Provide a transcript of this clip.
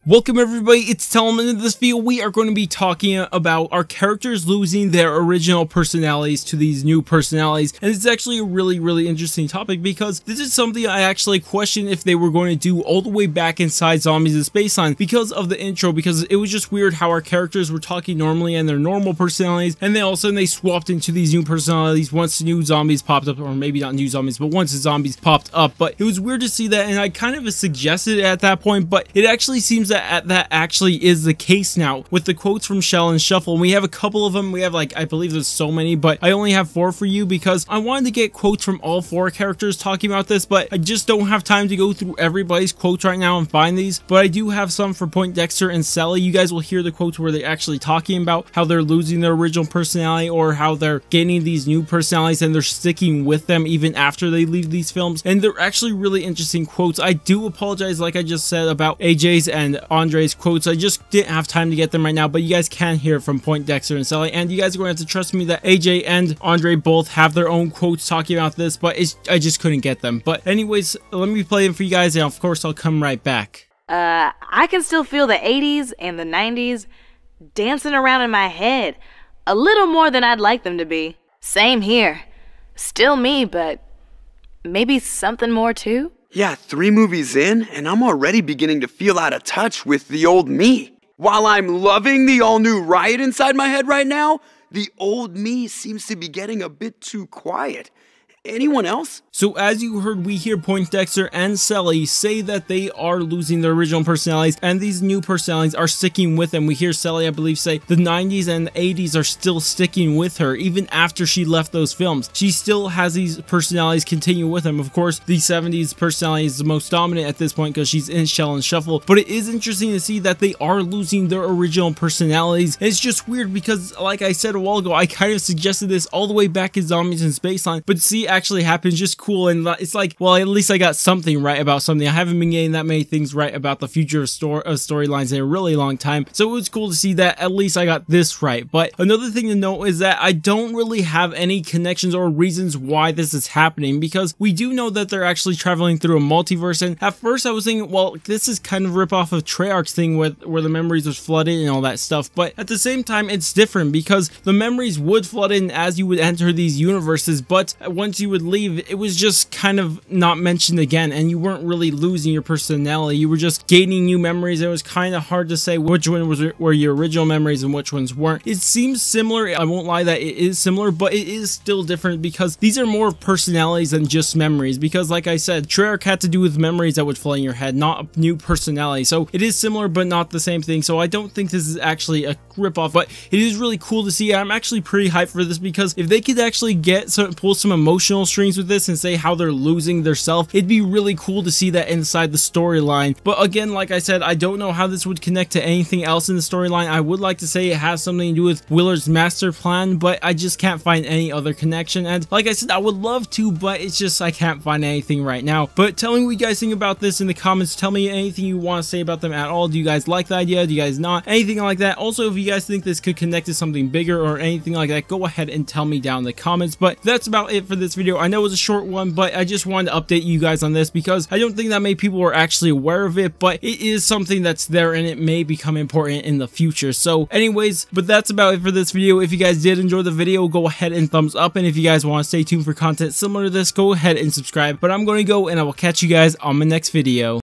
Welcome everybody, it's Telman. In this video we are going to be talking about our characters losing their original personalities to these new personalities, and it's actually a really interesting topic because this is something I actually questioned if they were going to do all the way back inside Zombies in Spaceline because of the intro, because it was just weird how our characters were talking normally and their normal personalities, and then all of a sudden they swapped into these new personalities once new zombies popped up, or maybe not new zombies, but once the zombies popped up. But it was weird to see that, and I kind of suggested it at that point, but it actually seems that actually is the case now with the quotes from Shaolin Shuffle. And we have a couple of them. We have, like, I believe there's so many, but I only have 4 for you because I wanted to get quotes from all 4 characters talking about this, but I just don't have time to go through everybody's quotes right now and find these. But I do have some for Poindexter and Sally. You guys will hear the quotes where they're actually talking about how they're losing their original personality or how they're gaining these new personalities and they're sticking with them even after they leave these films. And they're actually really interesting quotes. I do apologize, like I just said, about AJ's and Andre's quotes. I just didn't have time to get them right now, but you guys can hear from Poindexter and Sally, and you guys are going to have to trust me that AJ and Andre both have their own quotes talking about this, but I just couldn't get them. But anyways, let me play them for you guys, and of course I'll come right back. I can still feel the 80s and the 90s dancing around in my head a little more than I'd like them to be. Same here. Still me, but maybe something more too? Yeah, 3 movies in, and I'm already beginning to feel out of touch with the old me. While I'm loving the all-new riot inside my head right now, the old me seems to be getting a bit too quiet. Anyone else? So as you heard, we hear Poindexter and Sally say that they are losing their original personalities and these new personalities are sticking with them. We hear Sally, I believe, say the 90s and the 80s are still sticking with her even after she left those films. She still has these personalities continue with them. Of course, the 70s personality is the most dominant at this point because she's in Shaolin Shuffle, but it is interesting to see that they are losing their original personalities. And it's just weird because, like I said a while ago, I kind of suggested this all the way back in Zombies in Spaceline, but see, actually happens just cool. And it's like, well, at least I got something right about something. I haven't been getting that many things right about the future of storylines in a really long time, so it was cool to see that at least I got this right. But another thing to note is that I don't really have any connections or reasons why this is happening, because we do know that they're actually traveling through a multiverse, and at first I was thinking, well, this is kind of a rip-off of Treyarch's thing where the memories was flooded and all that stuff, but at the same time it's different because the memories would flood in as you would enter these universes, but once you would leave, it was just kind of not mentioned again, and you weren't really losing your personality, you were just gaining new memories. It was kind of hard to say which one were your original memories and which ones weren't. It seems similar, I won't lie that it is similar, but it is still different because these are more personalities than just memories, because like I said, Treyarch had to do with memories that would flood in your head, not a new personality. So it is similar but not the same thing, so I don't think this is actually a ripoff, but it is really cool to see. I'm actually pretty hyped for this because if they could actually pull some emotional strings with this and say how they're losing their self, it'd be really cool to see that inside the storyline. But again, like I said, I don't know how this would connect to anything else in the storyline. I would like to say it has something to do with Willard's master plan, but I just can't find any other connection. And like I said, I would love to, but it's just I can't find anything right now. But tell me what you guys think about this in the comments. Tell me anything you want to say about them at all. Do you guys like the idea? Do you guys not? Anything like that. Also, if you guys think this could connect to something bigger or anything like that, go ahead and tell me down in the comments. But that's about it for this video. I know it was a short one, but I just wanted to update you guys on this because I don't think that many people are actually aware of it, but it is something that's there and it may become important in the future. So anyways, but that's about it for this video. If you guys did enjoy the video, go ahead and thumbs up, and if you guys want to stay tuned for content similar to this, go ahead and subscribe. But I'm going to go, and I will catch you guys on my next video.